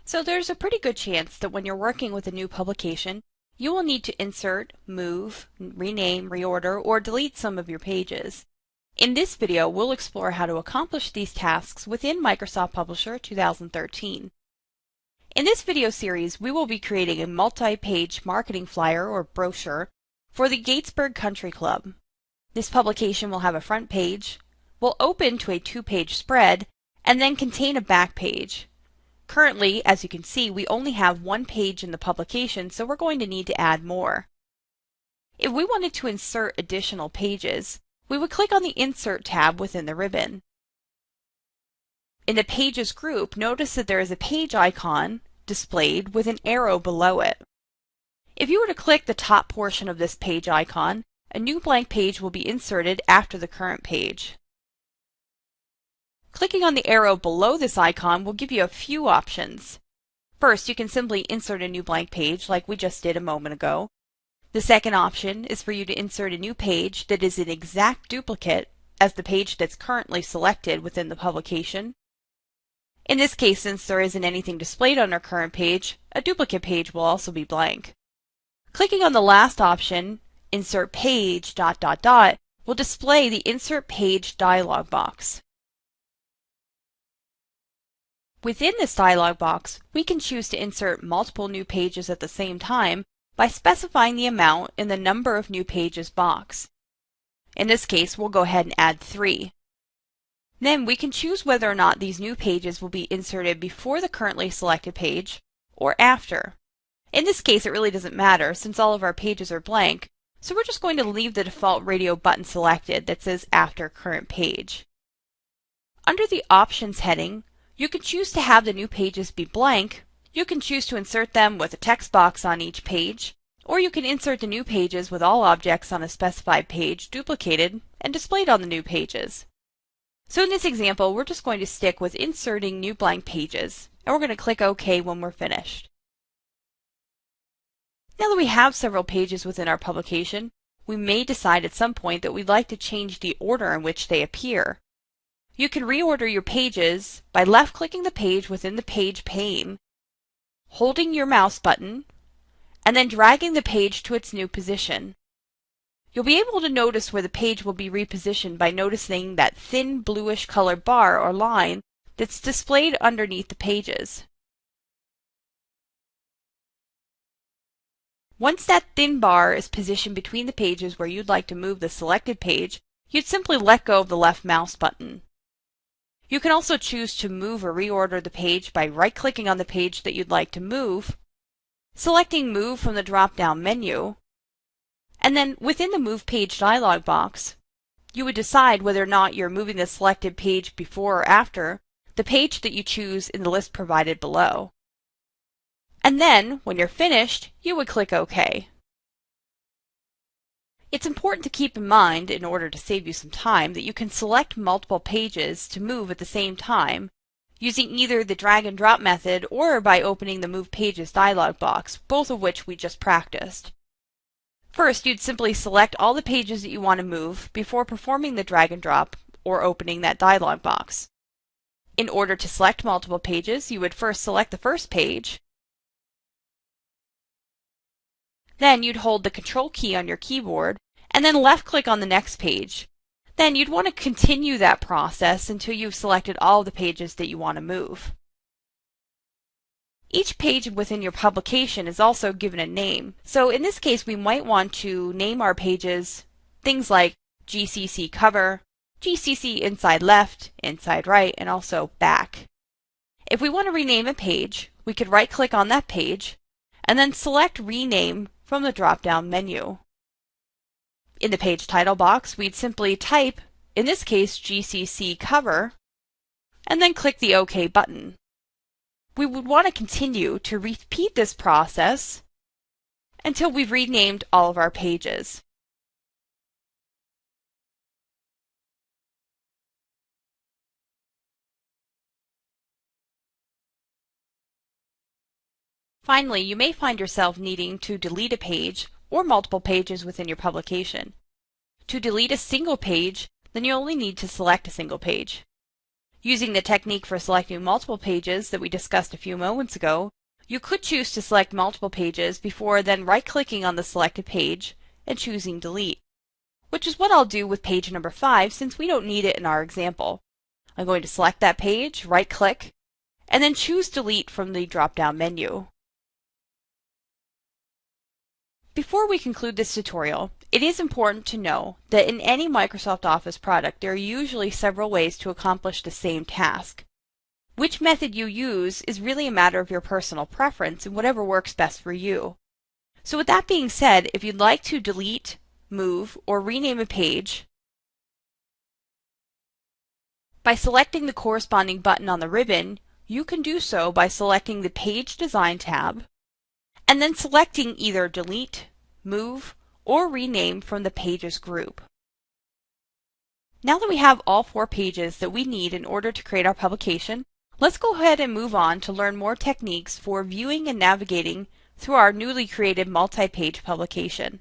So there's a pretty good chance that when you're working with a new publication, you will need to insert, move, rename, reorder, or delete some of your pages. In this video, we'll explore how to accomplish these tasks within Microsoft Publisher 2013. In this video series, we will be creating a multi-page marketing flyer or brochure for the Gatesburg Country Club. This publication will have a front page, will open to a 2-page spread, and then contain a back page. Currently, as you can see, we only have 1 page in the publication, so we're going to need to add more. If we wanted to insert additional pages, we would click on the Insert tab within the ribbon. In the Pages group, notice that there is a page icon displayed with an arrow below it. If you were to click the top portion of this page icon, a new blank page will be inserted after the current page. Clicking on the arrow below this icon will give you a few options. First, you can simply insert a new blank page like we just did a moment ago. The second option is for you to insert a new page that is an exact duplicate as the page that's currently selected within the publication. In this case, since there isn't anything displayed on our current page, a duplicate page will also be blank. Clicking on the last option, Insert Page ... will display the Insert Page dialog box. Within this dialog box, we can choose to insert multiple new pages at the same time by specifying the amount in the Number of New Pages box. In this case, we'll go ahead and add 3. Then we can choose whether or not these new pages will be inserted before the currently selected page or after. In this case, it really doesn't matter since all of our pages are blank, so we're just going to leave the default radio button selected that says After Current Page. Under the Options heading, you can choose to have the new pages be blank, you can choose to insert them with a text box on each page, or you can insert the new pages with all objects on a specified page duplicated and displayed on the new pages. So in this example, we're just going to stick with inserting new blank pages, and we're going to click OK when we're finished. Now that we have several pages within our publication, we may decide at some point that we'd like to change the order in which they appear. You can reorder your pages by left-clicking the page within the page pane, holding your mouse button, and then dragging the page to its new position. You'll be able to notice where the page will be repositioned by noticing that thin bluish color bar or line that's displayed underneath the pages. Once that thin bar is positioned between the pages where you'd like to move the selected page, you'd simply let go of the left mouse button. You can also choose to move or reorder the page by right-clicking on the page that you'd like to move, selecting Move from the drop-down menu, and then within the Move Page dialog box, you would decide whether or not you're moving the selected page before or after the page that you choose in the list provided below. And then, when you're finished, you would click OK. It's important to keep in mind, in order to save you some time, that you can select multiple pages to move at the same time, using either the drag and drop method or by opening the Move Pages dialog box, both of which we just practiced. First, you'd simply select all the pages that you want to move before performing the drag and drop or opening that dialog box. In order to select multiple pages, you would first select the first page, then you'd hold the Control key on your keyboard and then left-click on the next page. Then you'd want to continue that process until you've selected all the pages that you want to move. Each page within your publication is also given a name. So in this case, we might want to name our pages things like GCC Cover, GCC Inside Left, Inside Right, and also Back. If we want to rename a page, we could right-click on that page and then select Rename from the drop-down menu. In the page title box, we'd simply type, in this case, GCC Cover, and then click the OK button. We would want to continue to repeat this process until we've renamed all of our pages. Finally, you may find yourself needing to delete a page or multiple pages within your publication. To delete a single page, then you only need to select a single page. Using the technique for selecting multiple pages that we discussed a few moments ago, you could choose to select multiple pages before then right-clicking on the selected page and choosing Delete, which is what I'll do with page number 5 since we don't need it in our example. I'm going to select that page, right-click, and then choose Delete from the drop-down menu. Before we conclude this tutorial, it is important to know that in any Microsoft Office product there are usually several ways to accomplish the same task. Which method you use is really a matter of your personal preference and whatever works best for you. So with that being said, if you'd like to delete, move, or rename a page, by selecting the corresponding button on the ribbon, you can do so by selecting the Page Design tab, and then selecting either Delete, Move, or Rename from the Pages group. Now that we have all 4 pages that we need in order to create our publication, let's go ahead and move on to learn more techniques for viewing and navigating through our newly created multi-page publication.